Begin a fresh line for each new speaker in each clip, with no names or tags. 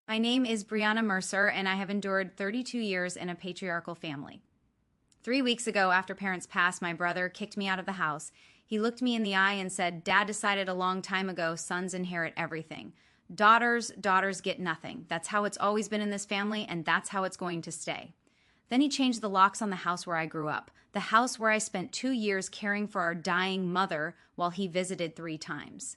My name is Brianna Mercer, and I have endured 32 years in a patriarchal family. 3 weeks ago, after parents passed, my brother kicked me out of the house. He looked me in the eye and said, "Dad decided a long time ago sons inherit everything. Daughters get nothing. That's how it's always been in this family, and that's how it's going to stay." Then he changed the locks on the house where I grew up, the house where I spent 2 years caring for our dying mother while he visited 3 times.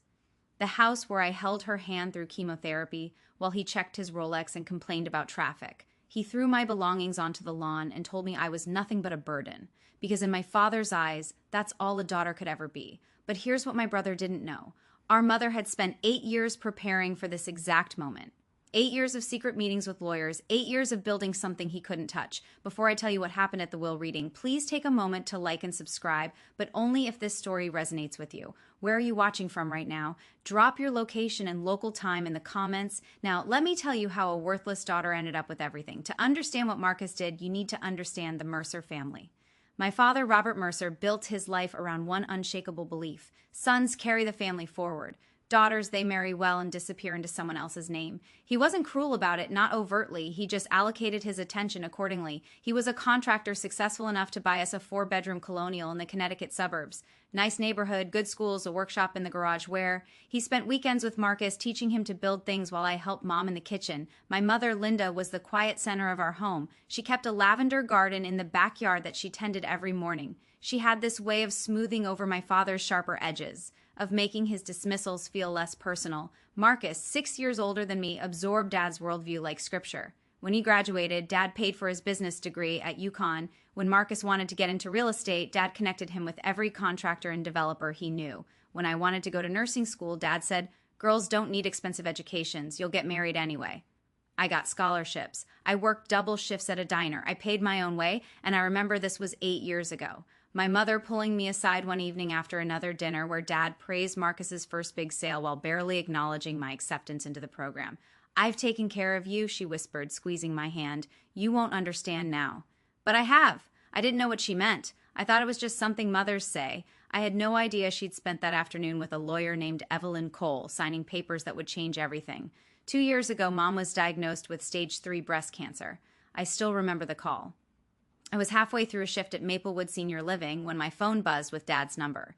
The house where I held her hand through chemotherapy while he checked his Rolex and complained about traffic. He threw my belongings onto the lawn and told me I was nothing but a burden, because in my father's eyes, that's all a daughter could ever be. But here's what my brother didn't know. Our mother had spent 8 years preparing for this exact moment. 8 years of secret meetings with lawyers, 8 years of building something he couldn't touch. Before I tell you what happened at the will reading, please take a moment to like and subscribe, but only if this story resonates with you. Where are you watching from right now? Drop your location and local time in the comments. Now, let me tell you how a worthless daughter ended up with everything. To understand what Marcus did, you need to understand the Mercer family. My father, Robert Mercer, built his life around one unshakable belief: sons carry the family forward. Daughters, they marry well and disappear into someone else's name. He wasn't cruel about it, not overtly. He just allocated his attention accordingly. He was a contractor successful enough to buy us a 4-bedroom colonial in the Connecticut suburbs. Nice neighborhood, good schools, a workshop in the garage where he spent weekends with Marcus teaching him to build things while I helped Mom in the kitchen. My mother, Linda, was the quiet center of our home. She kept a lavender garden in the backyard that she tended every morning. She had this way of smoothing over my father's sharper edges, of making his dismissals feel less personal. Marcus, 6 years older than me, absorbed Dad's worldview like scripture. When he graduated, Dad paid for his business degree at UConn. When Marcus wanted to get into real estate, Dad connected him with every contractor and developer he knew. When I wanted to go to nursing school, Dad said, "Girls don't need expensive educations. You'll get married anyway." I got scholarships. I worked double shifts at a diner. I paid my own way, and I remember this was 8 years ago. My mother pulling me aside one evening after another dinner where Dad praised Marcus's first big sale while barely acknowledging my acceptance into the program. "I've taken care of you," she whispered, squeezing my hand. "You won't understand now." But I have. I didn't know what she meant. I thought it was just something mothers say. I had no idea she'd spent that afternoon with a lawyer named Evelyn Cole, signing papers that would change everything. 2 years ago, Mom was diagnosed with stage 3 breast cancer. I still remember the call. I was halfway through a shift at Maplewood Senior Living when my phone buzzed with Dad's number.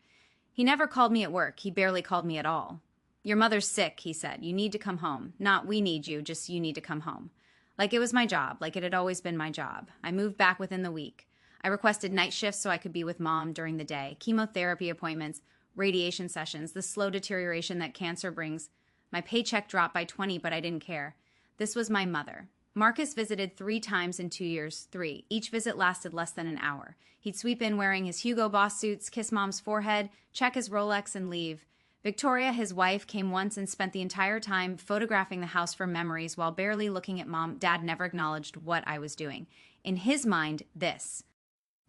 He never called me at work. He barely called me at all. "Your mother's sick," he said. "You need to come home. Not we need you, just you need to come home." Like it was my job, like it had always been my job. I moved back within the week. I requested night shifts so I could be with Mom during the day, chemotherapy appointments, radiation sessions, the slow deterioration that cancer brings. My paycheck dropped by 20, but I didn't care. This was my mother. Marcus visited 3 times in 2 years, 3. Each visit lasted less than an hour. He'd sweep in wearing his Hugo Boss suits, kiss Mom's forehead, check his Rolex, and leave. Victoria, his wife, came once and spent the entire time photographing the house for memories while barely looking at Mom. Dad never acknowledged what I was doing. In his mind, this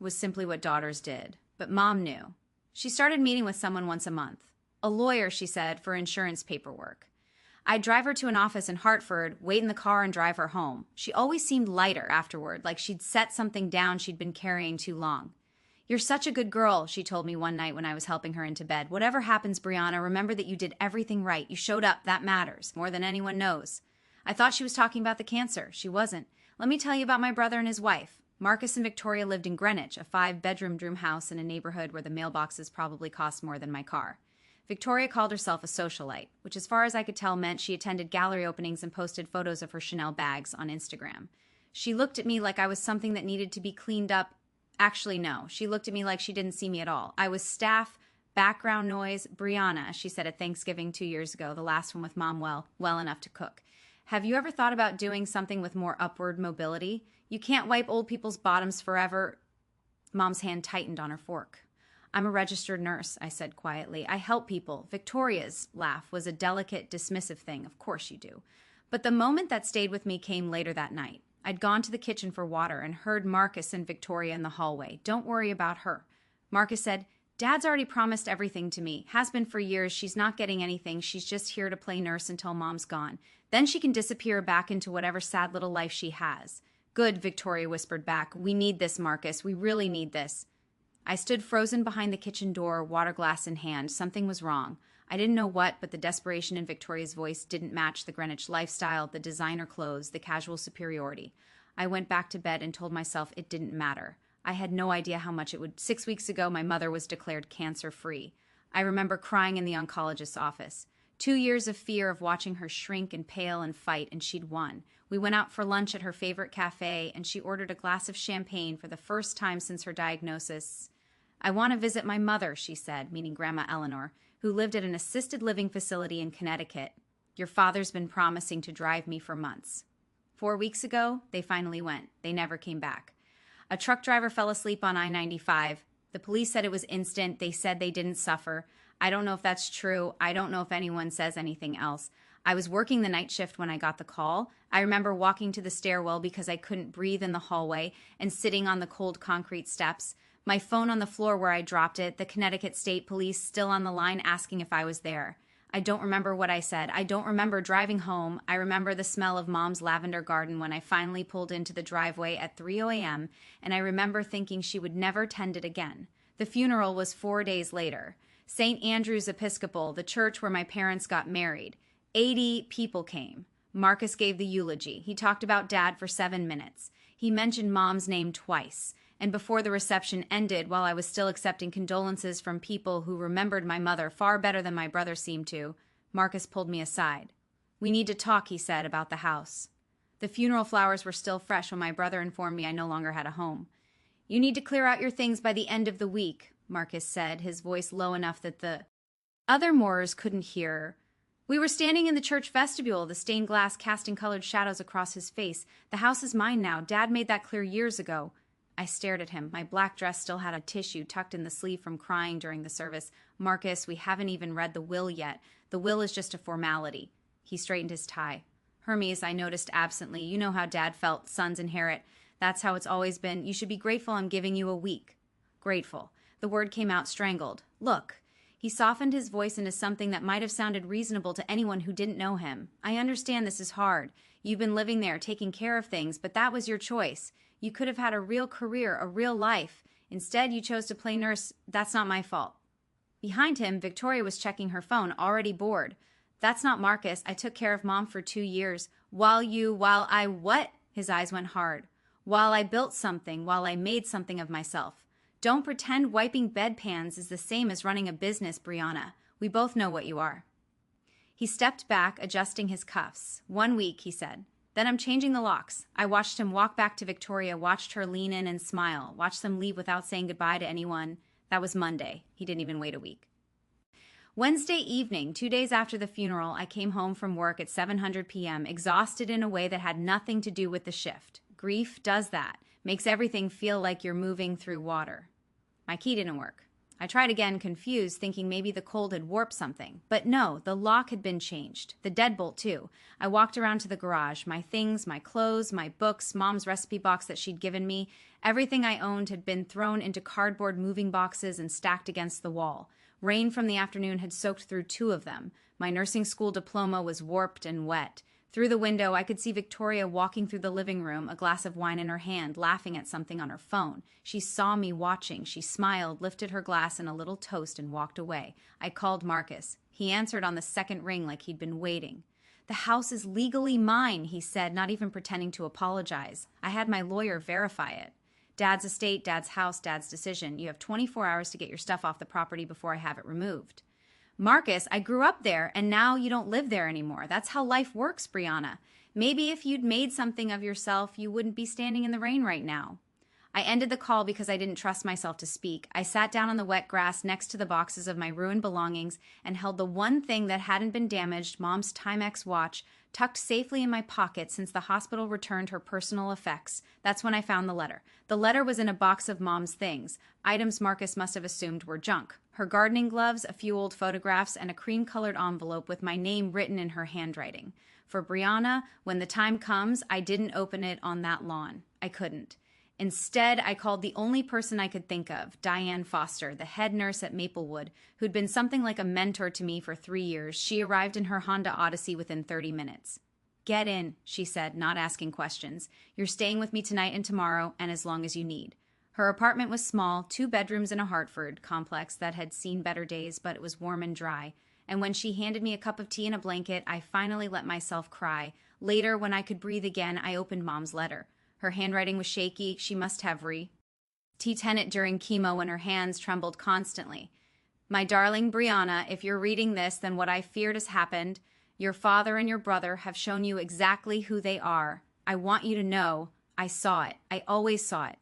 was simply what daughters did. But Mom knew. She started meeting with someone once a month. A lawyer, she said, for insurance paperwork. I'd drive her to an office in Hartford, wait in the car, and drive her home. She always seemed lighter afterward, like she'd set something down she'd been carrying too long. "You're such a good girl," she told me one night when I was helping her into bed. "Whatever happens, Brianna, remember that you did everything right. You showed up. That matters, more than anyone knows." I thought she was talking about the cancer. She wasn't. Let me tell you about my brother and his wife. Marcus and Victoria lived in Greenwich, a 5-bedroom dream house in a neighborhood where the mailboxes probably cost more than my car. Victoria called herself a socialite, which as far as I could tell meant she attended gallery openings and posted photos of her Chanel bags on Instagram. She looked at me like I was something that needed to be cleaned up. Actually, no. She looked at me like she didn't see me at all. I was staff, background noise, Brianna, she said at Thanksgiving 2 years ago, the last one with Mom well enough to cook. "Have you ever thought about doing something with more upward mobility? You can't wipe old people's bottoms forever." Mom's hand tightened on her fork. "I'm a registered nurse," I said quietly. "I help people." Victoria's laugh was a delicate, dismissive thing. "Of course you do." But the moment that stayed with me came later that night. I'd gone to the kitchen for water and heard Marcus and Victoria in the hallway. "Don't worry about her." Marcus said, "Dad's already promised everything to me. Has been for years. She's not getting anything. She's just here to play nurse until Mom's gone. Then she can disappear back into whatever sad little life she has." "Good," Victoria whispered back. "We need this, Marcus. We really need this." I stood frozen behind the kitchen door, water glass in hand. Something was wrong. I didn't know what, but the desperation in Victoria's voice didn't match the Greenwich lifestyle, the designer clothes, the casual superiority. I went back to bed and told myself it didn't matter. I had no idea how much it would. 6 weeks ago, my mother was declared cancer-free. I remember crying in the oncologist's office. 2 years of fear of watching her shrink and pale and fight, and she'd won. We went out for lunch at her favorite cafe, and she ordered a glass of champagne for the first time since her diagnosis. "I want to visit my mother," she said, meaning Grandma Eleanor, who lived at an assisted living facility in Connecticut. "Your father's been promising to drive me for months." 4 weeks ago, they finally went. They never came back. A truck driver fell asleep on I-95. The police said it was instant. They said they didn't suffer. I don't know if that's true. I don't know if anyone says anything else. I was working the night shift when I got the call. I remember walking to the stairwell because I couldn't breathe in the hallway and sitting on the cold concrete steps. My phone on the floor where I dropped it, the Connecticut State Police still on the line asking if I was there. I don't remember what I said. I don't remember driving home. I remember the smell of Mom's lavender garden when I finally pulled into the driveway at 3 a.m., and I remember thinking she would never tend it again. The funeral was 4 days later. St. Andrew's Episcopal, the church where my parents got married. 80 people came. Marcus gave the eulogy. He talked about Dad for 7 minutes. He mentioned Mom's name twice. And before the reception ended, while I was still accepting condolences from people who remembered my mother far better than my brother seemed to, Marcus pulled me aside. "We need to talk," he said, "about the house." The funeral flowers were still fresh when my brother informed me I no longer had a home. "You need to clear out your things by the end of the week," Marcus said, his voice low enough that the other mourners couldn't hear. We were standing in the church vestibule, the stained glass casting colored shadows across his face. "The house is mine now. Dad made that clear years ago." I stared at him. My black dress still had a tissue tucked in the sleeve from crying during the service. "Marcus, we haven't even read the will yet. The will is just a formality." He straightened his tie. "Hermes," I noticed absently, "you know how Dad felt. Sons inherit. That's how it's always been. You should be grateful I'm giving you a week." Grateful. The word came out strangled. "Look." He softened his voice into something that might have sounded reasonable to anyone who didn't know him. "I understand this is hard. You've been living there, taking care of things, but that was your choice. You could have had a real career, a real life. Instead, you chose to play nurse. That's not my fault." Behind him, Victoria was checking her phone, already bored. "That's not Marcus. I took care of Mom for 2 years. While I what?" His eyes went hard. "While I built something, while I made something of myself. Don't pretend wiping bedpans is the same as running a business, Brianna. We both know what you are." He stepped back, adjusting his cuffs. "1 week," he said. "Then I'm changing the locks." I watched him walk back to Victoria, watched her lean in and smile, watched them leave without saying goodbye to anyone. That was Monday. He didn't even wait a week. Wednesday evening, 2 days after the funeral, I came home from work at 7:00 p.m., exhausted in a way that had nothing to do with the shift. Grief does that, makes everything feel like you're moving through water. My key didn't work. I tried again, confused, thinking maybe the cold had warped something. But no, the lock had been changed. The deadbolt, too. I walked around to the garage. My things, my clothes, my books, Mom's recipe box that she'd given me, everything I owned had been thrown into cardboard moving boxes and stacked against the wall. Rain from the afternoon had soaked through 2 of them. My nursing school diploma was warped and wet. Through the window, I could see Victoria walking through the living room, a glass of wine in her hand, laughing at something on her phone. She saw me watching. She smiled, lifted her glass and a little toast, and walked away. I called Marcus. He answered on the second ring like he'd been waiting. "The house is legally mine," he said, not even pretending to apologize. I had my lawyer verify it. "Dad's estate, Dad's house, Dad's decision. You have 24 hours to get your stuff off the property before I have it removed." "Marcus, I grew up there, and now you don't live there anymore. That's how life works, Brianna. Maybe if you'd made something of yourself, you wouldn't be standing in the rain right now." I ended the call because I didn't trust myself to speak. I sat down on the wet grass next to the boxes of my ruined belongings and held the one thing that hadn't been damaged, Mom's Timex watch, tucked safely in my pocket since the hospital returned her personal effects. That's when I found the letter. The letter was in a box of Mom's things, items Marcus must have assumed were junk. Her gardening gloves, a few old photographs, and a cream-colored envelope with my name written in her handwriting. For Brianna, when the time comes, I didn't open it on that lawn. I couldn't. Instead, I called the only person I could think of, Diane Foster, the head nurse at Maplewood, who'd been something like a mentor to me for 3 years. She arrived in her Honda Odyssey within 30 minutes. "Get in," she said, not asking questions. "You're staying with me tonight and tomorrow, and as long as you need." Her apartment was small, 2 bedrooms in a Hartford complex that had seen better days, but it was warm and dry. and when she handed me a cup of tea and a blanket, I finally let myself cry. Later, when I could breathe again, I opened Mom's letter. Her handwriting was shaky. She must have T10 it during chemo when her hands trembled constantly. My darling Brianna, if you're reading this, then what I feared has happened. Your father and your brother have shown you exactly who they are. I want you to know I saw it. I always saw it.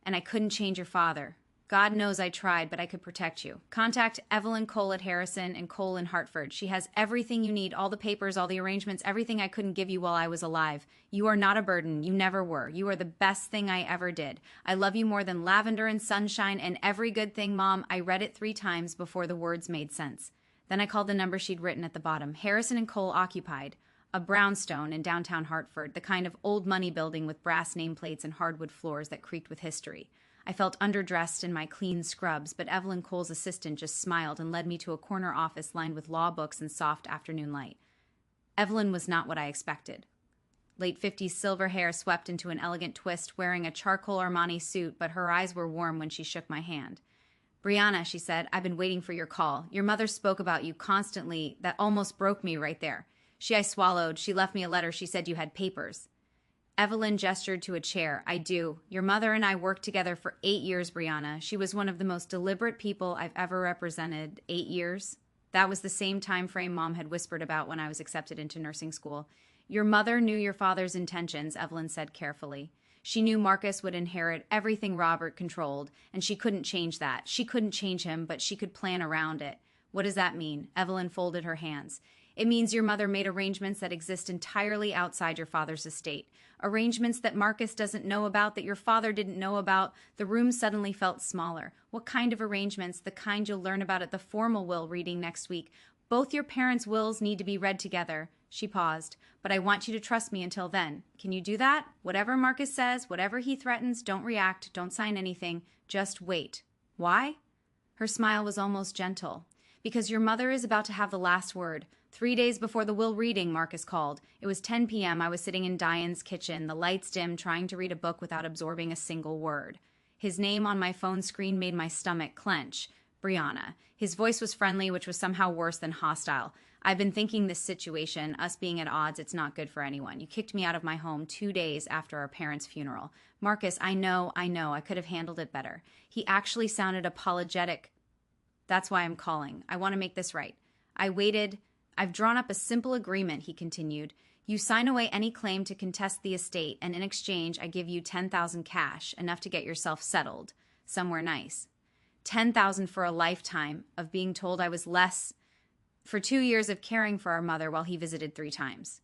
And I couldn't change your father. God knows I tried, but I could protect you. Contact Evelyn Cole at Harrison and Cole in Hartford. She has everything you need, all the papers, all the arrangements, everything I couldn't give you while I was alive. You are not a burden. You never were. You are the best thing I ever did. I love you more than lavender and sunshine and every good thing, Mom. I read it 3 times before the words made sense. Then I called the number she'd written at the bottom. Harrison and Cole occupied a brownstone in downtown Hartford, the kind of old money building with brass nameplates and hardwood floors that creaked with history. I felt underdressed in my clean scrubs, but Evelyn Cole's assistant just smiled and led me to a corner office lined with law books and soft afternoon light. Evelyn was not what I expected. Late 50s silver hair swept into an elegant twist, wearing a charcoal Armani suit, but her eyes were warm when she shook my hand. Brianna, she said, I've been waiting for your call. Your mother spoke about you constantly. That almost broke me right there. I swallowed. She left me a letter. She said you had papers. Evelyn gestured to a chair. I do. Your mother and I worked together for 8 years, Brianna. She was one of the most deliberate people I've ever represented. 8 years? That was the same time frame Mom had whispered about when I was accepted into nursing school. Your mother knew your father's intentions, Evelyn said carefully. She knew Marcus would inherit everything Robert controlled, and she couldn't change that. She couldn't change him, but she could plan around it. What does that mean? Evelyn folded her hands. It means your mother made arrangements that exist entirely outside your father's estate. Arrangements that Marcus doesn't know about, that your father didn't know about. The room suddenly felt smaller. What kind of arrangements? The kind you'll learn about at the formal will reading next week. Both your parents' wills need to be read together. She paused. But I want you to trust me until then. Can you do that? Whatever Marcus says, whatever he threatens, don't react, don't sign anything. Just wait. Why? Her smile was almost gentle. Because your mother is about to have the last word. 3 days before the will reading, Marcus called. It was 10 p.m. I was sitting in Diane's kitchen, the lights dim, trying to read a book without absorbing a single word. His name on my phone screen made my stomach clench. Brianna. His voice was friendly, which was somehow worse than hostile. I've been thinking this situation, us being at odds, it's not good for anyone. You kicked me out of my home 2 days after our parents' funeral. Marcus, I know, I could have handled it better. He actually sounded apologetic. That's why I'm calling. I want to make this right. I waited. I've drawn up a simple agreement, he continued. You sign away any claim to contest the estate, and in exchange, I give you $10,000 cash, enough to get yourself settled. Somewhere nice. $10,000 for a lifetime of being told I was less, for 2 years of caring for our mother while he visited 3 times.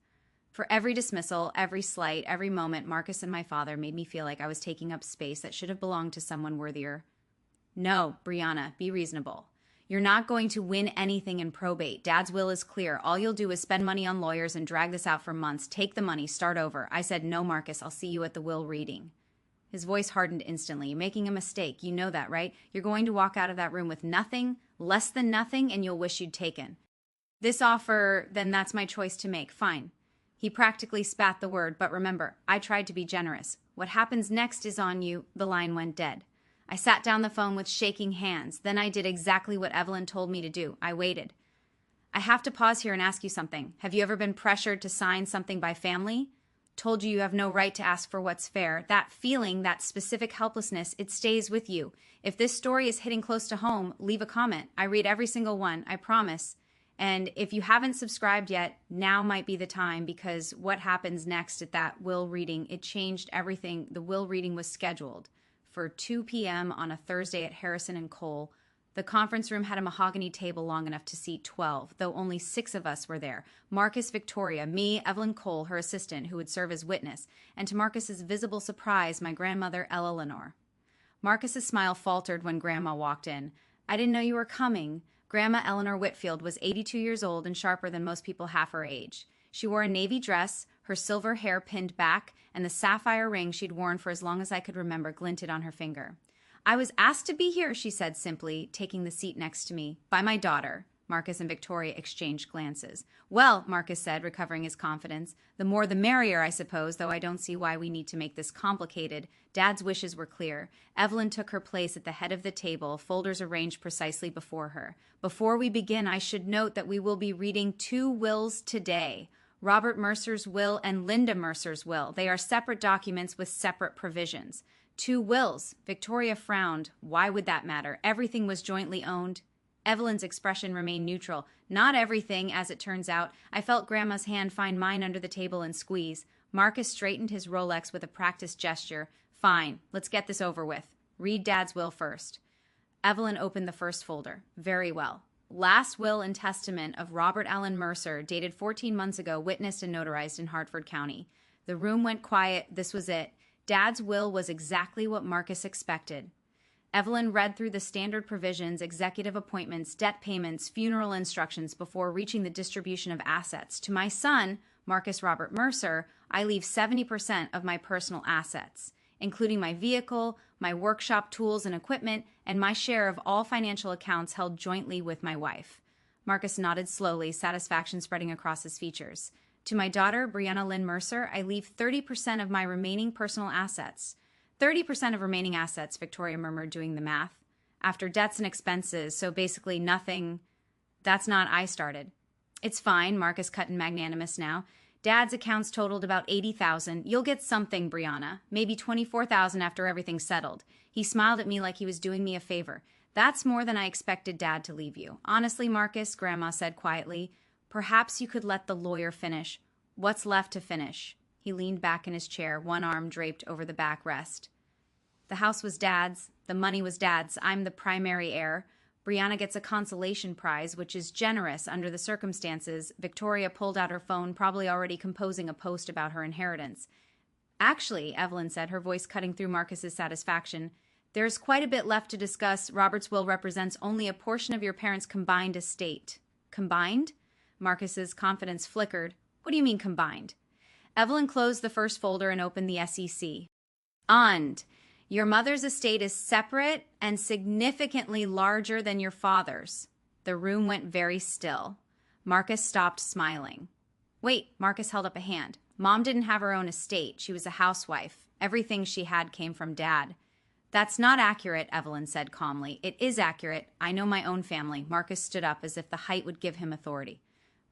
For every dismissal, every slight, every moment, Marcus and my father made me feel like I was taking up space that should have belonged to someone worthier. No, Brianna, be reasonable. You're not going to win anything in probate. Dad's will is clear. All you'll do is spend money on lawyers and drag this out for months. Take the money, start over. I said, no, Marcus, I'll see you at the will reading. His voice hardened instantly. You're making a mistake. You know that, right? You're going to walk out of that room with nothing, less than nothing, and you'll wish you'd taken. This offer, then that's my choice to make. Fine. He practically spat the word, but remember, I tried to be generous. What happens next is on you. The line went dead. I sat down the phone with shaking hands. Then I did exactly what Evelyn told me to do. I waited. I have to pause here and ask you something. Have you ever been pressured to sign something by family? Told you have no right to ask for what's fair. That feeling, that specific helplessness, it stays with you. If this story is hitting close to home, leave a comment. I read every single one, I promise. And if you haven't subscribed yet, now might be the time, because what happens next at that will reading, it changed everything. The will reading was scheduled for 2 p.m. on a Thursday at Harrison and Cole. The conference room had a mahogany table long enough to seat 12, though only 6 of us were there. Marcus, Victoria, me, Evelyn Cole, her assistant, who would serve as witness, and to Marcus's visible surprise, my grandmother, Ella Lenore. Marcus's smile faltered when Grandma walked in. I didn't know you were coming. Grandma Eleanor Whitfield was 82 years old and sharper than most people half her age. She wore a navy dress, her silver hair pinned back, and the sapphire ring she'd worn for as long as I could remember glinted on her finger. I was asked to be here, she said simply, taking the seat next to me, by my daughter, Marcus and Victoria exchanged glances. Well, Marcus said, recovering his confidence, the more the merrier, I suppose, though I don't see why we need to make this complicated. Dad's wishes were clear. Evelyn took her place at the head of the table, folders arranged precisely before her. Before we begin, I should note that we will be reading 2 wills today. Robert Mercer's will and Linda Mercer's will. They are separate documents with separate provisions. 2 wills. Victoria frowned. Why would that matter? Everything was jointly owned. Evelyn's expression remained neutral. Not everything, as it turns out. I felt Grandma's hand find mine under the table and squeeze. Marcus straightened his Rolex with a practiced gesture. Fine, let's get this over with. Read Dad's will first. Evelyn opened the first folder. Very well. Last will and testament of Robert Allen Mercer, dated 14 months ago, witnessed and notarized in Hartford County. The room went quiet. This was it. Dad's will was exactly what Marcus expected. Evelyn read through the standard provisions, executive appointments, debt payments, funeral instructions before reaching the distribution of assets. To my son, Marcus Robert Mercer, I leave 70% of my personal assets, including my vehicle, my workshop tools and equipment, and my share of all financial accounts held jointly with my wife. Marcus nodded slowly, satisfaction spreading across his features. To my daughter, Brianna Lynn Mercer, I leave 30% of my remaining personal assets. 30% of remaining assets, Victoria murmured, doing the math. After debts and expenses, so basically nothing. That's not I started. It's fine, Marcus cut in magnanimous now. Dad's accounts totaled about $80,000. You'll get something, Brianna. Maybe $24,000 after everything's settled. He smiled at me like he was doing me a favor. That's more than I expected Dad to leave you. Honestly, Marcus, Grandma said quietly, perhaps you could let the lawyer finish. What's left to finish? He leaned back in his chair, one arm draped over the backrest. The house was Dad's. The money was Dad's. I'm the primary heir. Brianna gets a consolation prize, which is generous under the circumstances. Victoria pulled out her phone, probably already composing a post about her inheritance. Actually, Evelyn said, her voice cutting through Marcus's satisfaction, there's quite a bit left to discuss. Robert's will represents only a portion of your parents' combined estate. Combined? Marcus's confidence flickered. What do you mean combined? Evelyn closed the first folder and opened the SEC. And your mother's estate is separate and significantly larger than your father's. The room went very still. Marcus stopped smiling. Wait, Marcus held up a hand. Mom didn't have her own estate. She was a housewife. Everything she had came from Dad. That's not accurate, Evelyn said calmly. It is accurate. I know my own family. Marcus stood up as if the height would give him authority.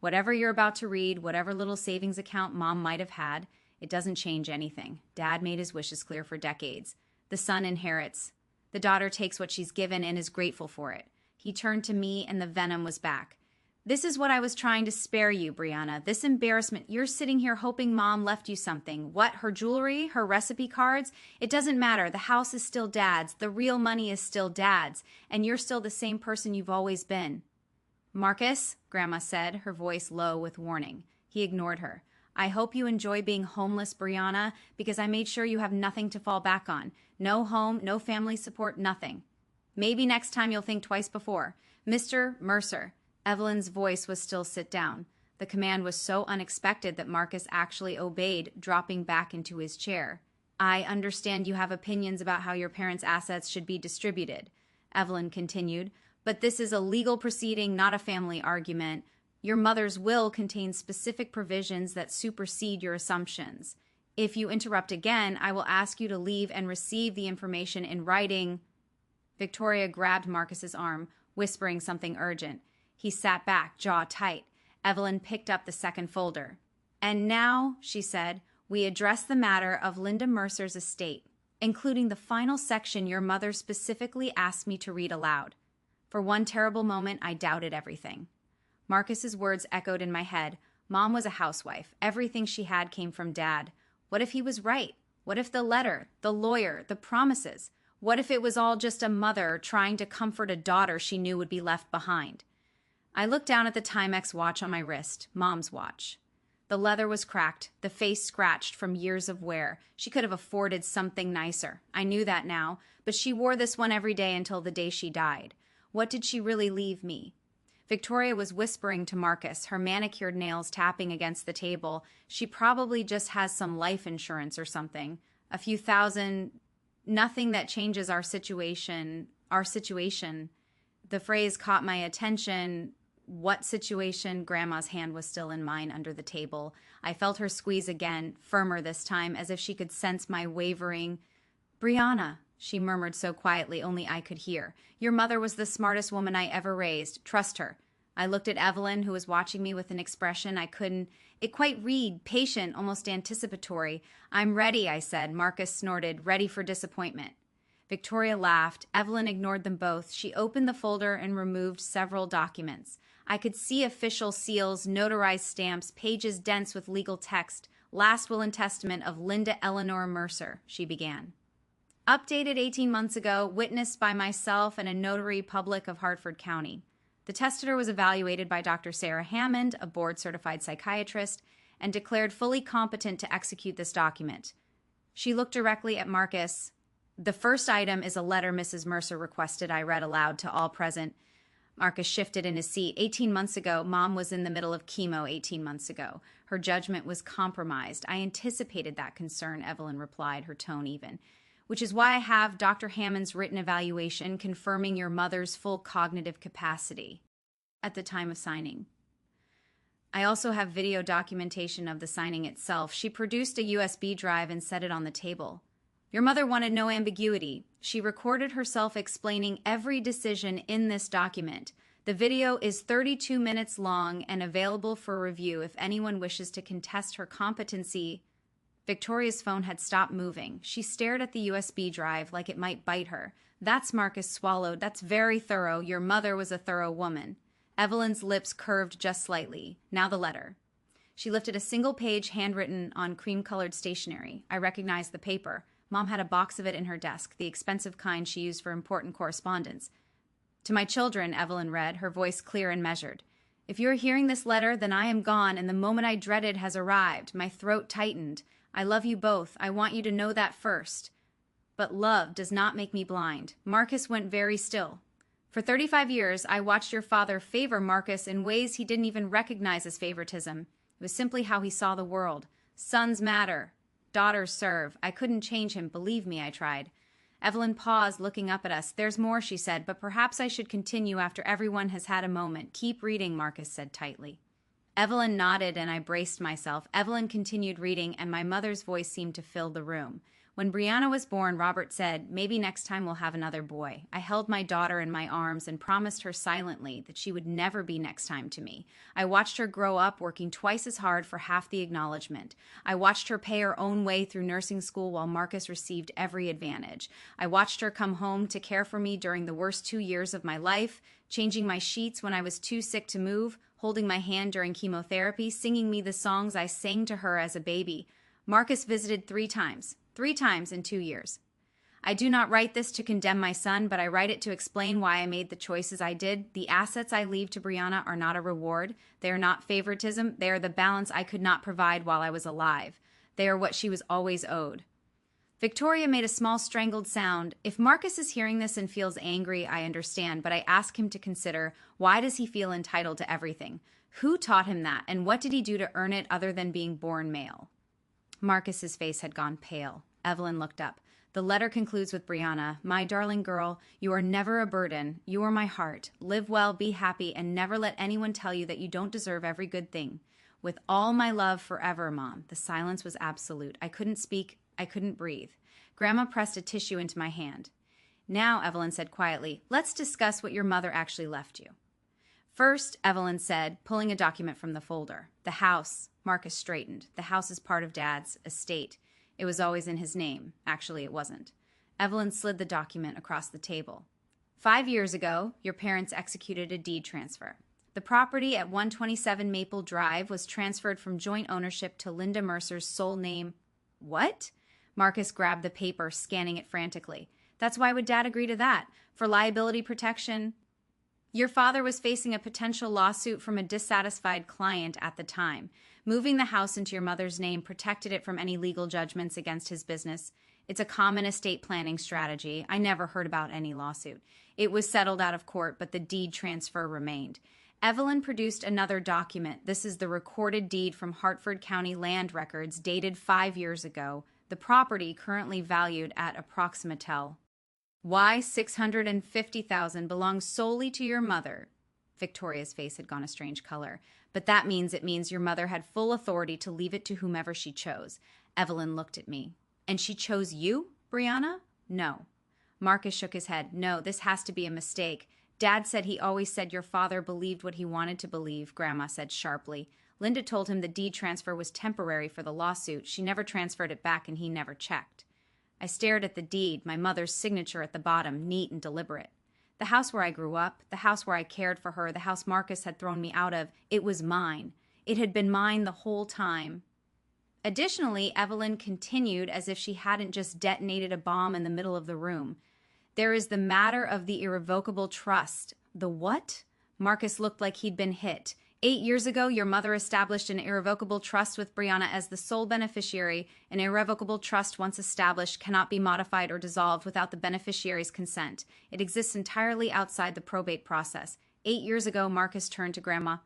Whatever you're about to read, whatever little savings account Mom might have had, it doesn't change anything. Dad made his wishes clear for decades. The son inherits. The daughter takes what she's given and is grateful for it. He turned to me and the venom was back. This is what I was trying to spare you, Brianna. This embarrassment. You're sitting here hoping Mom left you something. What, her jewelry, her recipe cards? It doesn't matter. The house is still Dad's. The real money is still Dad's. And you're still the same person you've always been. Marcus, Grandma said, her voice low with warning. He ignored her. I hope you enjoy being homeless, Brianna, because I made sure you have nothing to fall back on. No home, no family support, nothing. Maybe next time you'll think twice before. Mr. Mercer. Evelyn's voice was still sit down. The command was so unexpected that Marcus actually obeyed, dropping back into his chair. I understand you have opinions about how your parents' assets should be distributed, Evelyn continued, but this is a legal proceeding, not a family argument. Your mother's will contains specific provisions that supersede your assumptions. If you interrupt again, I will ask you to leave and receive the information in writing. Victoria grabbed Marcus's arm, whispering something urgent. He sat back, jaw tight. Evelyn picked up the second folder. And now, she said, we address the matter of Linda Mercer's estate, including the final section your mother specifically asked me to read aloud. For one terrible moment, I doubted everything. Marcus's words echoed in my head. Mom was a housewife. Everything she had came from Dad. What if he was right? What if the letter, the lawyer, the promises? What if it was all just a mother trying to comfort a daughter she knew would be left behind? I looked down at the Timex watch on my wrist, Mom's watch. The leather was cracked, the face scratched from years of wear. She could have afforded something nicer. I knew that now, but she wore this one every day until the day she died. What did she really leave me? Victoria was whispering to Marcus, her manicured nails tapping against the table. She probably just has some life insurance or something. A few thousand, nothing that changes our situation. The phrase caught my attention. What situation? Grandma's hand was still in mine under the table. I felt her squeeze again, firmer this time, as if she could sense my wavering. Brianna, she murmured so quietly only I could hear. Your mother was the smartest woman I ever raised. Trust her. I looked at Evelyn, who was watching me with an expression I couldn't quite read, patient, almost anticipatory. I'm ready, I said. Marcus snorted, ready for disappointment. Victoria laughed. Evelyn ignored them both. She opened the folder and removed several documents. I could see official seals, notarized stamps, pages dense with legal text. Last will and testament of Linda Eleanor Mercer, she began. Updated 18 months ago, witnessed by myself and a notary public of Hartford County. The testator was evaluated by Dr. Sarah Hammond, a board-certified psychiatrist, and declared fully competent to execute this document. She looked directly at Marcus. The first item is a letter Mrs. Mercer requested I read aloud to all present. Marcus shifted in his seat. 18 months ago, Mom was in the middle of chemo 18 months ago. Her judgment was compromised. I anticipated that concern, Evelyn replied, her tone even. Which is why I have Dr. Hammond's written evaluation confirming your mother's full cognitive capacity at the time of signing. I also have video documentation of the signing itself. She produced a USB drive and set it on the table. Your mother wanted no ambiguity. She recorded herself explaining every decision in this document. The video is 32 minutes long and available for review if anyone wishes to contest her competency. Victoria's phone had stopped moving. She stared at the USB drive like it might bite her. That's Marcus swallowed. That's very thorough. Your mother was a thorough woman. Evelyn's lips curved just slightly. Now the letter. She lifted a single page handwritten on cream-colored stationery. I recognized the paper. Mom had a box of it in her desk, the expensive kind she used for important correspondence. To my children, Evelyn read, her voice clear and measured. If you are hearing this letter, then I am gone, and the moment I dreaded has arrived. My throat tightened. I love you both. I want you to know that first. But love does not make me blind. Marcus went very still. For 35 years, I watched your father favor Marcus in ways he didn't even recognize as favoritism. It was simply how he saw the world. Sons matter. Daughters serve. I couldn't change him. Believe me, I tried. Evelyn paused, looking up at us. There's more, she said, but perhaps I should continue after everyone has had a moment. Keep reading, Marcus said tightly. Evelyn nodded and I braced myself. Evelyn continued reading and my mother's voice seemed to fill the room. When Brianna was born, Robert said, maybe next time we'll have another boy. I held my daughter in my arms and promised her silently that she would never be next time to me. I watched her grow up, working twice as hard for half the acknowledgement. I watched her pay her own way through nursing school while Marcus received every advantage. I watched her come home to care for me during the worst 2 years of my life, changing my sheets when I was too sick to move, holding my hand during chemotherapy, singing me the songs I sang to her as a baby. Marcus visited 3 times. 3 times in 2 years. I do not write this to condemn my son, but I write it to explain why I made the choices I did. The assets I leave to Brianna are not a reward. They are not favoritism. They are the balance I could not provide while I was alive. They are what she was always owed. Victoria made a small strangled sound. If Marcus is hearing this and feels angry, I understand, but I ask him to consider, why does he feel entitled to everything? Who taught him that, and what did he do to earn it other than being born male? Marcus's face had gone pale. Evelyn looked up. The letter concludes with Brianna, my darling girl, you are never a burden. You are my heart. Live well, be happy, and never let anyone tell you that you don't deserve every good thing. With all my love forever, Mom. The silence was absolute. I couldn't speak. I couldn't breathe. Grandma pressed a tissue into my hand. Now, Evelyn said quietly, let's discuss what your mother actually left you. First, Evelyn said, pulling a document from the folder. The house. Marcus straightened. The house is part of Dad's estate. It was always in his name. Actually, it wasn't. Evelyn slid the document across the table. 5 years ago, your parents executed a deed transfer. The property at 127 Maple Drive was transferred from joint ownership to Linda Mercer's sole name. What? Marcus grabbed the paper, scanning it frantically. That's why would Dad agree to that? For liability protection? Your father was facing a potential lawsuit from a dissatisfied client at the time. Moving the house into your mother's name protected it from any legal judgments against his business. It's a common estate planning strategy. I never heard about any lawsuit. It was settled out of court, but the deed transfer remained. Evelyn produced another document. This is the recorded deed from Hartford County Land Records dated 5 years ago. The property currently valued at approximatel. Why $650,000 belongs solely to your mother. Victoria's face had gone a strange color. But that means it means your mother had full authority to leave it to whomever she chose. Evelyn looked at me. And she chose you, Brianna? No. Marcus shook his head. No, this has to be a mistake. Dad said he always said your father believed what he wanted to believe, Grandma said sharply. Linda told him the deed transfer was temporary for the lawsuit. She never transferred it back and he never checked. I stared at the deed, my mother's signature at the bottom, neat and deliberate. The house where I grew up, the house where I cared for her, the house Marcus had thrown me out of, it was mine. It had been mine the whole time. Additionally, Evelyn continued as if she hadn't just detonated a bomb in the middle of the room. There is the matter of the irrevocable trust. The what? Marcus looked like he'd been hit. 8 years ago, your mother established an irrevocable trust with Brianna as the sole beneficiary. An irrevocable trust once established cannot be modified or dissolved without the beneficiary's consent. It exists entirely outside the probate process. 8 years ago, Marcus turned to Grandma.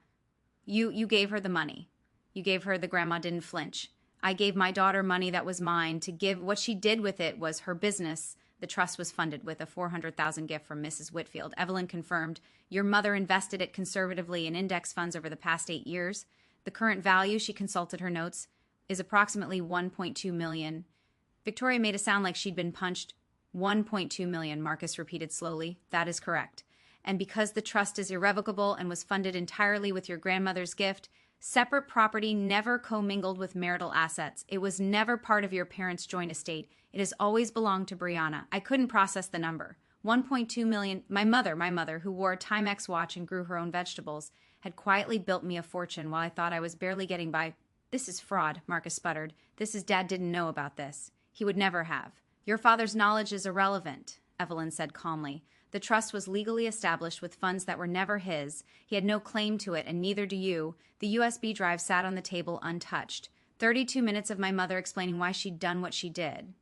You gave her the money. You gave her the Grandma didn't flinch. I gave my daughter money that was mine to give. What she did with it was her business. The trust was funded with a $400,000 gift from Mrs. Whitfield. Evelyn confirmed, your mother invested it conservatively in index funds over the past 8 years. The current value, she consulted her notes, is approximately $1.2 million. Victoria made it sound like she'd been punched. $1.2 million, Marcus repeated slowly. That is correct. And because the trust is irrevocable and was funded entirely with your grandmother's gift, separate property never commingled with marital assets. It was never part of your parents' joint estate. It has always belonged to Brianna. I couldn't process the number. 1.2 million. My mother, who wore a Timex watch and grew her own vegetables, had quietly built me a fortune while I thought I was barely getting by. This is fraud, Marcus sputtered. This is Dad didn't know about this. He would never have. Your father's knowledge is irrelevant, Evelyn said calmly. The trust was legally established with funds that were never his. He had no claim to it, and neither do you. The USB drive sat on the table untouched. 32 minutes of my mother explaining why she'd done what she did.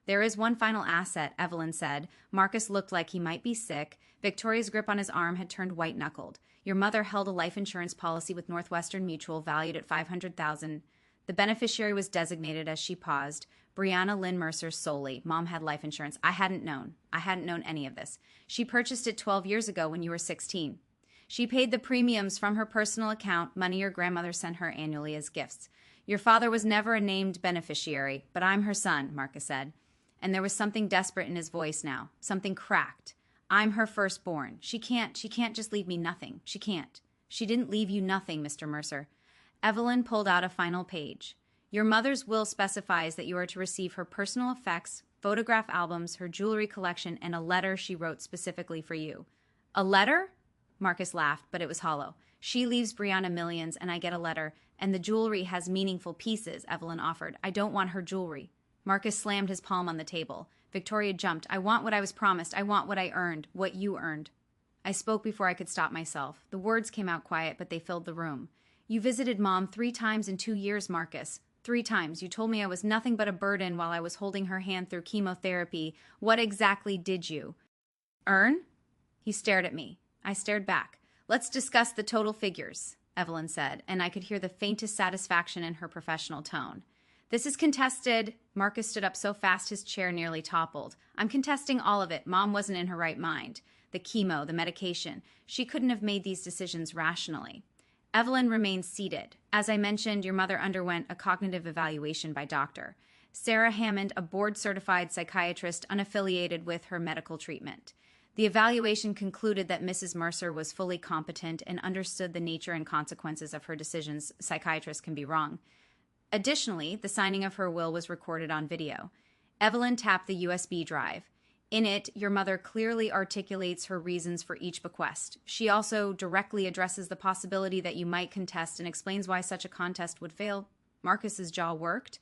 There is one final asset, Evelyn said. Marcus looked like he might be sick. Victoria's grip on his arm had turned white-knuckled. Your mother held a life insurance policy with Northwestern Mutual valued at $500,000. The beneficiary was designated as she paused. Brianna Lynn Mercer solely. Mom had life insurance. I hadn't known any of this. She purchased it 12 years ago when you were 16. She paid the premiums from her personal account, money your grandmother sent her annually as gifts. Your father was never a named beneficiary, but I'm her son, Marcus said. And there was something desperate in his voice now, something cracked. I'm her firstborn. She can't just leave me nothing. She can't. She didn't leave you nothing, Mr. Mercer. Evelyn pulled out a final page. Your mother's will specifies that you are to receive her personal effects, photograph albums, her jewelry collection, and a letter she wrote specifically for you. A letter? Marcus laughed, but it was hollow. She leaves Brianna millions, and I get a letter, and the jewelry has meaningful pieces, Evelyn offered. I don't want her jewelry. Marcus slammed his palm on the table. Victoria jumped. I want what I was promised. I want what I earned, what you earned. I spoke before I could stop myself. The words came out quiet, but they filled the room. You visited Mom 3 times in 2 years, Marcus. 3 times. You told me I was nothing but a burden while I was holding her hand through chemotherapy. What exactly did you earn? He stared at me. I stared back. Let's discuss the total figures, Evelyn said, and I could hear the faintest satisfaction in her professional tone. This is contested. Marcus stood up so fast his chair nearly toppled. I'm contesting all of it. Mom wasn't in her right mind. The chemo, the medication. She couldn't have made these decisions rationally. Evelyn remained seated. As I mentioned, your mother underwent a cognitive evaluation by Dr. Sarah Hammond, a board-certified psychiatrist unaffiliated with her medical treatment. The evaluation concluded that Mrs. Mercer was fully competent and understood the nature and consequences of her decisions. Psychiatrists can be wrong. Additionally, the signing of her will was recorded on video. Evelyn tapped the USB drive. In it, your mother clearly articulates her reasons for each bequest. She also directly addresses the possibility that you might contest and explains why such a contest would fail. Marcus's jaw worked.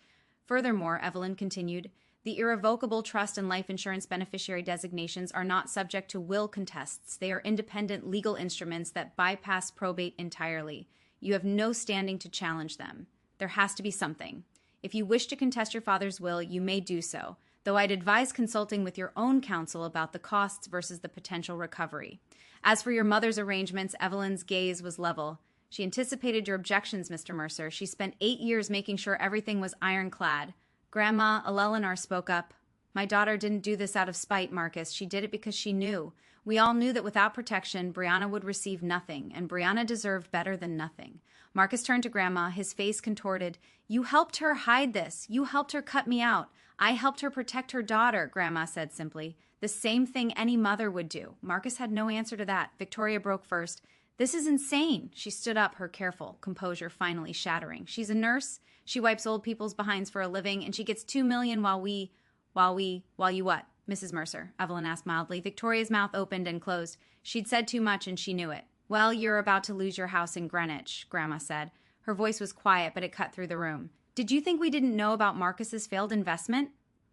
Furthermore, Evelyn continued, the irrevocable trust and life insurance beneficiary designations are not subject to will contests. They are independent legal instruments that bypass probate entirely. You have no standing to challenge them. There has to be something. If you wish to contest your father's will, you may do so, though I'd advise consulting with your own counsel about the costs versus the potential recovery. As for your mother's arrangements, Evelyn's gaze was level. She anticipated your objections, Mr. Mercer. She spent 8 years making sure everything was ironclad. Grandma, Eleanor spoke up. My daughter didn't do this out of spite, Marcus. She did it because she knew. We all knew that without protection, Brianna would receive nothing, and Brianna deserved better than nothing. Marcus turned to Grandma, his face contorted. "You helped her hide this. You helped her cut me out. I helped her protect her daughter," Grandma said simply. "The same thing any mother would do." Marcus had no answer to that. Victoria broke first. "This is insane." She stood up, her careful composure finally shattering. "She's a nurse. She wipes old people's behinds for a living, and she gets $2 million while you what?" "Mrs. Mercer," Evelyn asked mildly. Victoria's mouth opened and closed. She'd said too much, and she knew it. "Well, you're about to lose your house in Greenwich," Grandma said. Her voice was quiet, but it cut through the room. "Did you think we didn't know about Marcus's failed investment?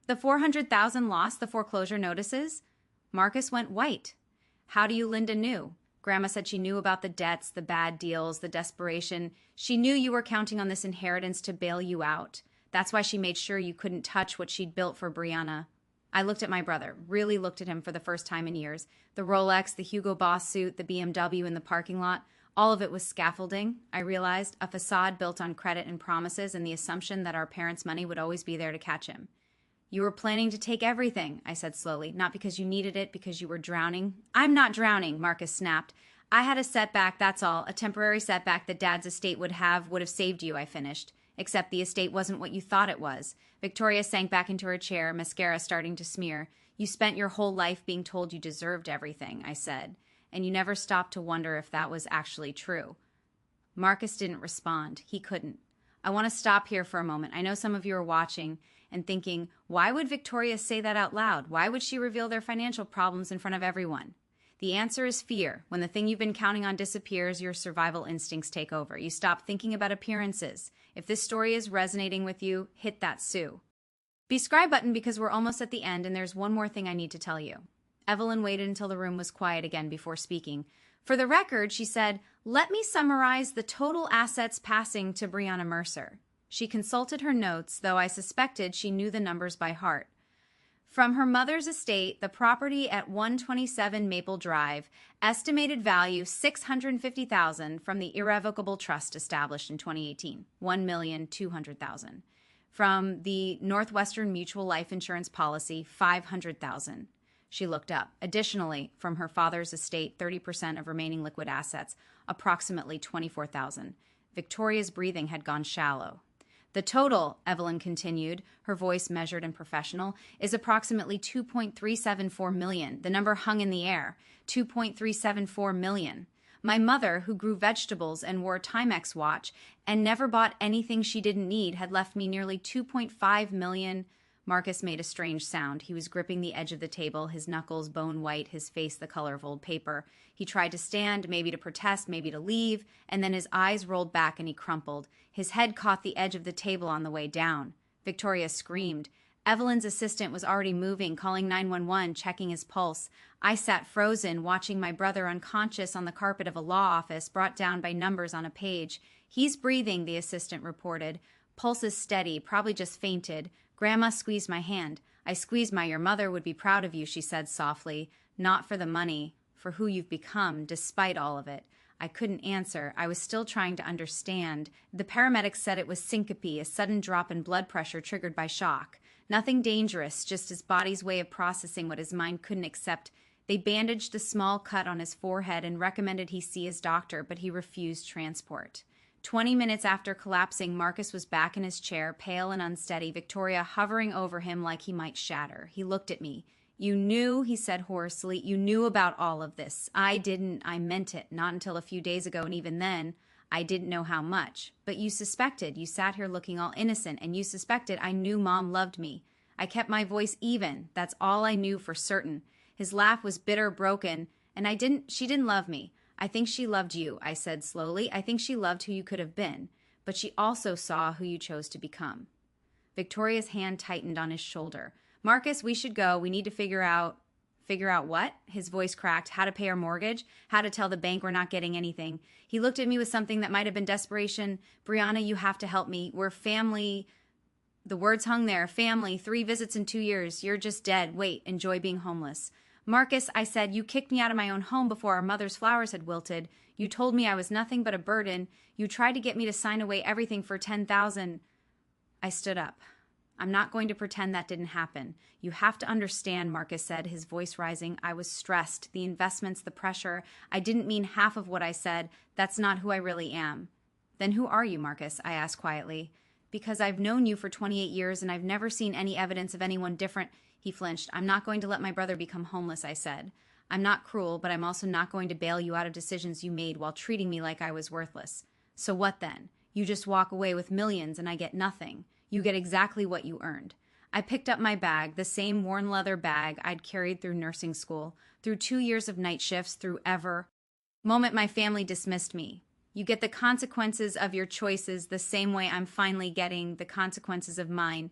The $400,000 loss, the foreclosure notices?" Marcus went white. "How do you Linda knew?" Grandma said she knew about the debts, the bad deals, the desperation. "She knew you were counting on this inheritance to bail you out. That's why she made sure you couldn't touch what she'd built for Brianna." I looked at my brother, really looked at him for the first time in years. The Rolex, the Hugo Boss suit, the BMW in the parking lot, all of it was scaffolding, I realized, a facade built on credit and promises and the assumption that our parents' money would always be there to catch him. "You were planning to take everything," I said slowly, "not because you needed it, because you were drowning." "I'm not drowning," Marcus snapped. "I had a setback, that's all, a temporary setback that Dad's estate would have saved you," I finished. "Except the estate wasn't what you thought it was." Victoria sank back into her chair, mascara starting to smear. "You spent your whole life being told you deserved everything," I said, "and you never stopped to wonder if that was actually true." Marcus didn't respond. He couldn't. I want to stop here for a moment. I know some of you are watching and thinking, why would Victoria say that out loud? Why would she reveal their financial problems in front of everyone? The answer is fear. When the thing you've been counting on disappears, your survival instincts take over. You stop thinking about appearances. If this story is resonating with you, hit that Sue. Be subscribe button because we're almost at the end and there's one more thing I need to tell you. Evelyn waited until the room was quiet again before speaking. For the record, she said, "Let me summarize the total assets passing to Brianna Mercer." She consulted her notes, though I suspected she knew the numbers by heart. From her mother's estate, the property at 127 Maple Drive, estimated value $650,000 from the irrevocable trust established in 2018, $1,200,000. From the Northwestern Mutual Life Insurance policy, $500,000. She looked up. Additionally, from her father's estate, 30% of remaining liquid assets, approximately $24,000. Victoria's breathing had gone shallow. "The total," Evelyn continued, her voice measured and professional, "is approximately $2.374 million. The number hung in the air. $2.374 million. My mother, who grew vegetables and wore a Timex watch and never bought anything she didn't need, had left me nearly $2.5 million. Marcus made a strange sound. He was gripping the edge of the table, his knuckles bone white, his face the color of old paper. He tried to stand, maybe to protest, maybe to leave, and then his eyes rolled back and he crumpled. His head caught the edge of the table on the way down. Victoria screamed. Evelyn's assistant was already moving, calling 911, checking his pulse. I sat frozen, watching my brother unconscious on the carpet of a law office, brought down by numbers on a page. "He's breathing," the assistant reported. "Pulse is steady, probably just fainted." Grandma squeezed my hand. "I squeezed your mother would be proud of you," she said softly. "Not for the money, for who you've become, despite all of it." I couldn't answer. I was still trying to understand. The paramedics said it was syncope, a sudden drop in blood pressure triggered by shock. Nothing dangerous, just his body's way of processing what his mind couldn't accept. They bandaged the small cut on his forehead and recommended he see his doctor, but he refused transport. 20 minutes after collapsing, Marcus was back in his chair, pale and unsteady, Victoria hovering over him like he might shatter. He looked at me. "You knew," he said hoarsely, "you knew about all of this." "I didn't. I meant it. Not until a few days ago, and even then, I didn't know how much. But you suspected. You sat here looking all innocent, and you suspected I knew Mom loved me. I kept my voice even. That's all I knew for certain." His laugh was bitter, broken, and she didn't love me. "I think she loved you," I said slowly. "I think she loved who you could have been. But she also saw who you chose to become." Victoria's hand tightened on his shoulder. "Marcus, we should go. We need to figure out what?" His voice cracked. "How to pay our mortgage? How to tell the bank we're not getting anything." He looked at me with something that might have been desperation. "Brianna, you have to help me. We're family." The words hung there. "Family, 3 visits in 2 years. You're just dead. Wait, enjoy being homeless." "Marcus," I said, "you kicked me out of my own home before our mother's flowers had wilted. You told me I was nothing but a burden. You tried to get me to sign away everything for $10,000. I stood up. I'm not going to pretend that didn't happen. You have to understand, Marcus said, his voice rising. I was stressed. The investments, the pressure. I didn't mean half of what I said. That's not who I really am. Then who are you, Marcus? I asked quietly. Because I've known you for 28 years and I've never seen any evidence of anyone different. He flinched. I'm not going to let my brother become homeless, I said. I'm not cruel, but I'm also not going to bail you out of decisions you made while treating me like I was worthless. So what then? You just walk away with millions and I get nothing. You get exactly what you earned. I picked up my bag, the same worn leather bag I'd carried through nursing school, through 2 years of night shifts, through ever. Moment my family dismissed me. You get the consequences of your choices the same way I'm finally getting the consequences of mine.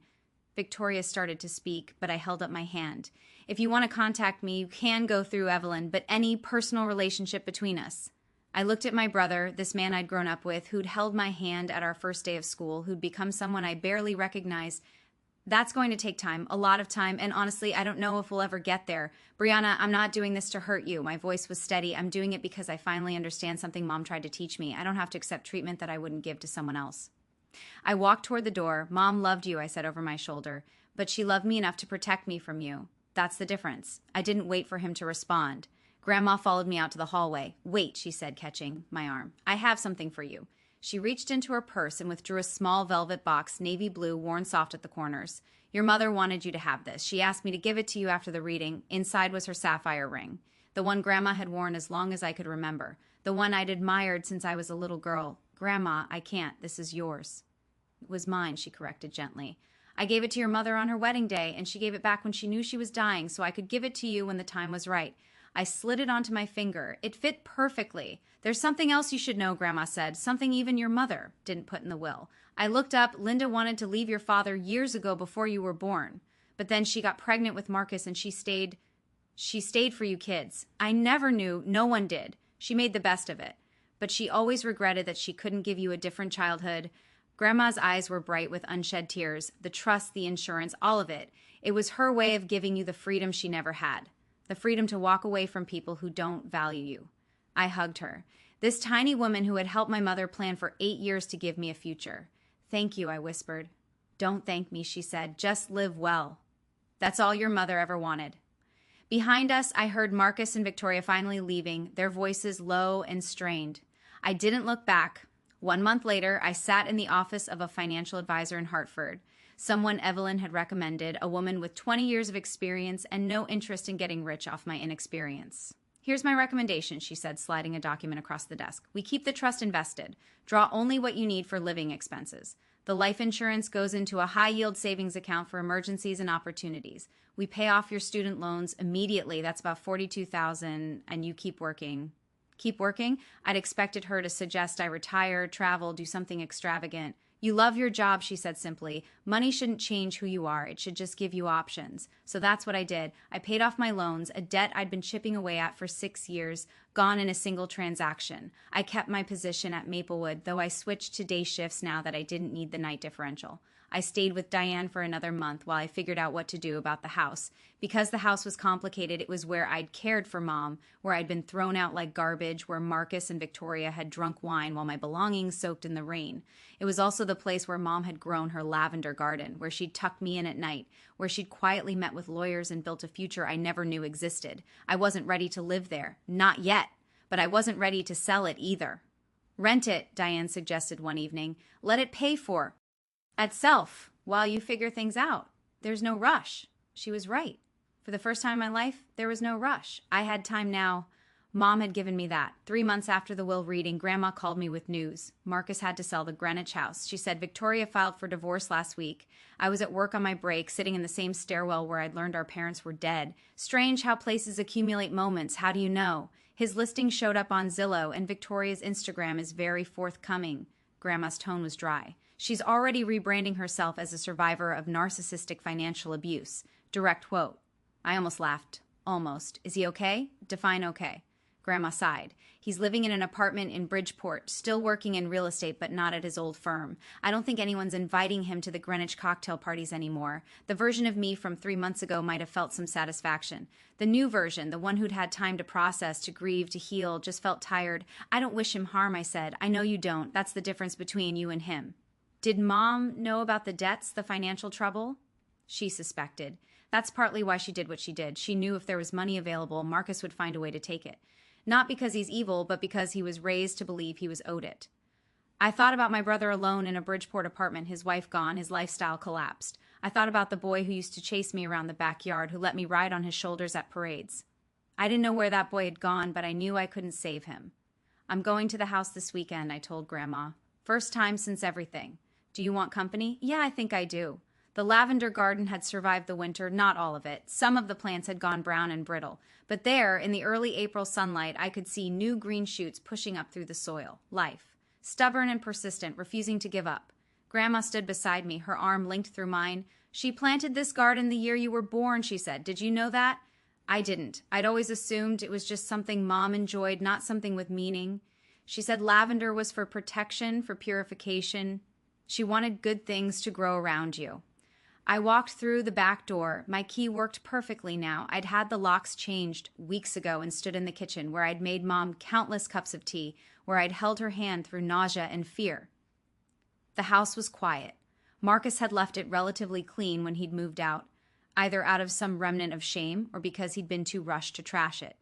Victoria started to speak, but I held up my hand. If you want to contact me, you can go through Evelyn, but any personal relationship between us. I looked at my brother, this man I'd grown up with, who'd held my hand at our first day of school, who'd become someone I barely recognized. That's going to take time, a lot of time, and honestly, I don't know if we'll ever get there. Brianna, I'm not doing this to hurt you. My voice was steady. I'm doing it because I finally understand something Mom tried to teach me. I don't have to accept treatment that I wouldn't give to someone else. I walked toward the door. Mom loved you, I said over my shoulder, but she loved me enough to protect me from you. That's the difference. I didn't wait for him to respond. Grandma followed me out to the hallway. Wait, she said, catching my arm. I have something for you. She reached into her purse and withdrew a small velvet box, navy blue, worn soft at the corners. Your mother wanted you to have this. She asked me to give it to you after the reading. Inside was her sapphire ring, the one Grandma had worn as long as I could remember, the one I'd admired since I was a little girl. Grandma, I can't. This is yours. It was mine, she corrected gently. I gave it to your mother on her wedding day, and she gave it back when she knew she was dying, so I could give it to you when the time was right. I slid it onto my finger. It fit perfectly. There's something else you should know, Grandma said, something even your mother didn't put in the will. I looked up. Linda wanted to leave your father years ago before you were born. But then she got pregnant with Marcus and she stayed for you kids. I never knew. No one did. She made the best of it. But she always regretted that she couldn't give you a different childhood. Grandma's eyes were bright with unshed tears, the trust, the insurance, all of it. It was her way of giving you the freedom she never had. The freedom to walk away from people who don't value you. I hugged her. This tiny woman who had helped my mother plan for 8 years to give me a future. Thank you, I whispered. Don't thank me, she said. Just live well. That's all your mother ever wanted. Behind us, I heard Marcus and Victoria finally leaving, their voices low and strained. I didn't look back. 1 month later, I sat in the office of a financial advisor in Hartford. Someone Evelyn had recommended, a woman with 20 years of experience and no interest in getting rich off my inexperience. Here's my recommendation, she said, sliding a document across the desk. We keep the trust invested. Draw only what you need for living expenses. The life insurance goes into a high-yield savings account for emergencies and opportunities. We pay off your student loans immediately. That's about $42,000, and you keep working. Keep working? I'd expected her to suggest I retire, travel, do something extravagant. You love your job, she said simply. Money shouldn't change who you are. It should just give you options. So that's what I did. I paid off my loans, a debt I'd been chipping away at for 6 years, gone in a single transaction. I kept my position at Maplewood, though I switched to day shifts now that I didn't need the night differential. I stayed with Diane for another month while I figured out what to do about the house. Because the house was complicated, it was where I'd cared for Mom, where I'd been thrown out like garbage, where Marcus and Victoria had drunk wine while my belongings soaked in the rain. It was also the place where Mom had grown her lavender garden, where she'd tucked me in at night, where she'd quietly met with lawyers and built a future I never knew existed. I wasn't ready to live there. Not yet. But I wasn't ready to sell it either. Rent it, Diane suggested one evening. Let it pay for itself while you figure things out. There's no rush. She was right. For the first time in my life, there was no rush. I had time now. Mom had given me that. 3 months after the will reading, Grandma called me with news. Marcus had to sell the Greenwich house. She said Victoria filed for divorce last week. I was at work on my break, sitting in the same stairwell where I'd learned our parents were dead. Strange how places accumulate moments. How do you know? His listing showed up on Zillow, and Victoria's Instagram is very forthcoming. Grandma's tone was dry. She's already rebranding herself as a survivor of narcissistic financial abuse. Direct quote. I almost laughed. Almost. Is he okay? Define okay. Grandma sighed. He's living in an apartment in Bridgeport, still working in real estate, but not at his old firm. I don't think anyone's inviting him to the Greenwich cocktail parties anymore. The version of me from 3 months ago might have felt some satisfaction. The new version, the one who'd had time to process, to grieve, to heal, just felt tired. I don't wish him harm, I said. I know you don't. That's the difference between you and him. Did Mom know about the debts, the financial trouble? She suspected. That's partly why she did what she did. She knew if there was money available, Marcus would find a way to take it. Not because he's evil, but because he was raised to believe he was owed it. I thought about my brother alone in a Bridgeport apartment, his wife gone, his lifestyle collapsed. I thought about the boy who used to chase me around the backyard, who let me ride on his shoulders at parades. I didn't know where that boy had gone, but I knew I couldn't save him. I'm going to the house this weekend, I told Grandma. First time since everything. Do you want company? Yeah, I think I do. The lavender garden had survived the winter, not all of it. Some of the plants had gone brown and brittle. But there, in the early April sunlight, I could see new green shoots pushing up through the soil. Life. Stubborn and persistent, refusing to give up. Grandma stood beside me, her arm linked through mine. She planted this garden the year you were born, she said. Did you know that? I didn't. I'd always assumed it was just something Mom enjoyed, not something with meaning. She said lavender was for protection, for purification. She wanted good things to grow around you. I walked through the back door. My key worked perfectly now. I'd had the locks changed weeks ago and stood in the kitchen where I'd made Mom countless cups of tea, where I'd held her hand through nausea and fear. The house was quiet. Marcus had left it relatively clean when he'd moved out, either out of some remnant of shame or because he'd been too rushed to trash it.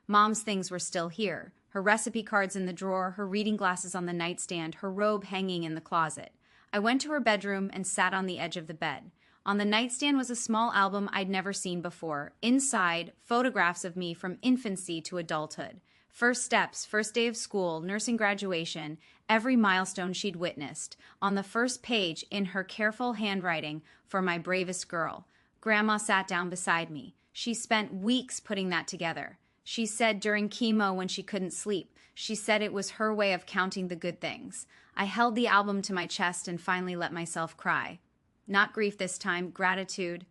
Mom's things were still here, her recipe cards in the drawer, her reading glasses on the nightstand, her robe hanging in the closet. I went to her bedroom and sat on the edge of the bed. On the nightstand was a small album I'd never seen before. Inside, photographs of me from infancy to adulthood. First steps, first day of school, nursing graduation, every milestone she'd witnessed. On the first page, in her careful handwriting, for my bravest girl. Grandma sat down beside me. She spent weeks putting that together. She said during chemo when she couldn't sleep. She said it was her way of counting the good things. I held the album to my chest and finally let myself cry. Not grief this time, gratitude.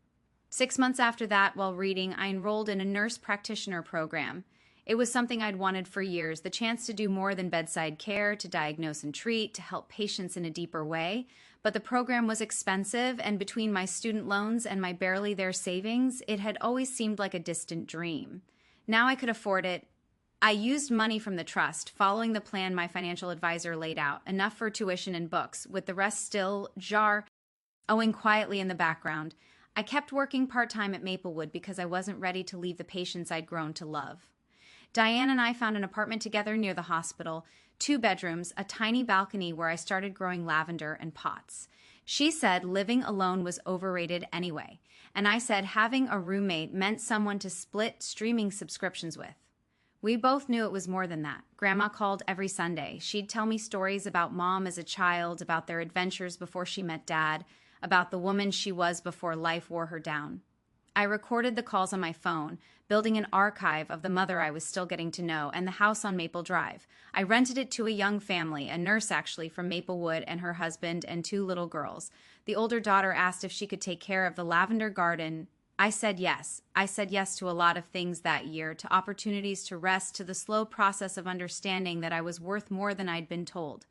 6 months after that, while reading, I enrolled in a nurse practitioner program. It was something I'd wanted for years, the chance to do more than bedside care, to diagnose and treat, to help patients in a deeper way. But the program was expensive, and between my student loans and my barely there savings, it had always seemed like a distant dream. Now I could afford it. I used money from the trust, following the plan my financial advisor laid out, enough for tuition and books, with the rest still owing quietly in the background. I kept working part-time at Maplewood because I wasn't ready to leave the patients I'd grown to love. Diane and I found an apartment together near the hospital, 2 bedrooms, a tiny balcony where I started growing lavender and pots. She said living alone was overrated anyway, and I said having a roommate meant someone to split streaming subscriptions with. We both knew it was more than that. Grandma called every Sunday. She'd tell me stories about Mom as a child, about their adventures before she met Dad, about the woman she was before life wore her down. I recorded the calls on my phone, building an archive of the mother I was still getting to know and the house on Maple Drive. I rented it to a young family, a nurse actually from Maplewood, and her husband and 2 little girls. The older daughter asked if she could take care of the lavender garden. I said yes. I said yes to a lot of things that year, to opportunities to rest, to the slow process of understanding that I was worth more than I'd been told.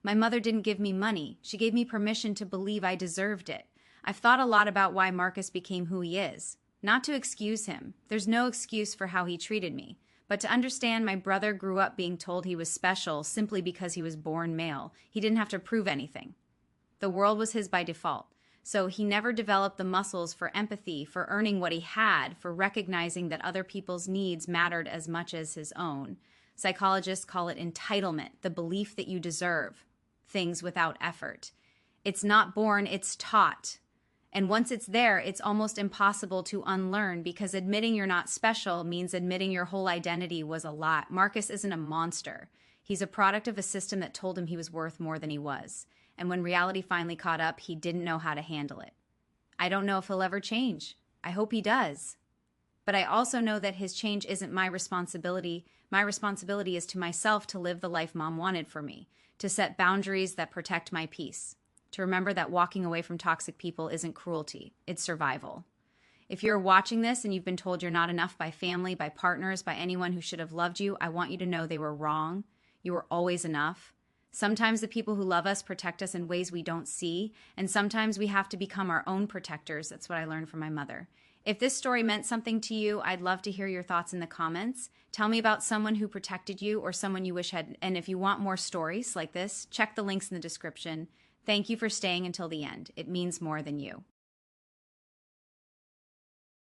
My mother didn't give me money. She gave me permission to believe I deserved it. I've thought a lot about why Marcus became who he is. Not to excuse him. There's no excuse for how he treated me. But to understand my brother grew up being told he was special simply because he was born male. He didn't have to prove anything. The world was his by default. So he never developed the muscles for empathy, for earning what he had, for recognizing that other people's needs mattered as much as his own. Psychologists call it entitlement, the belief that you deserve things without effort. It's not born, it's taught. And once it's there, it's almost impossible to unlearn because admitting you're not special means admitting your whole identity was a lie. Marcus isn't a monster. He's a product of a system that told him he was worth more than he was. And when reality finally caught up, he didn't know how to handle it. I don't know if he'll ever change. I hope he does. But I also know that his change isn't my responsibility. My responsibility is to myself to live the life Mom wanted for me, to set boundaries that protect my peace, to remember that walking away from toxic people isn't cruelty, it's survival. If you're watching this and you've been told you're not enough by family, by partners, by anyone who should have loved you, I want you to know they were wrong. You were always enough. Sometimes the people who love us protect us in ways we don't see, and sometimes we have to become our own protectors. That's what I learned from my mother. If this story meant something to you, I'd love to hear your thoughts in the comments. Tell me about someone who protected you or someone you wish had. And if you want more stories like this, check the links in the description. Thank you for staying until the end. It means more than you.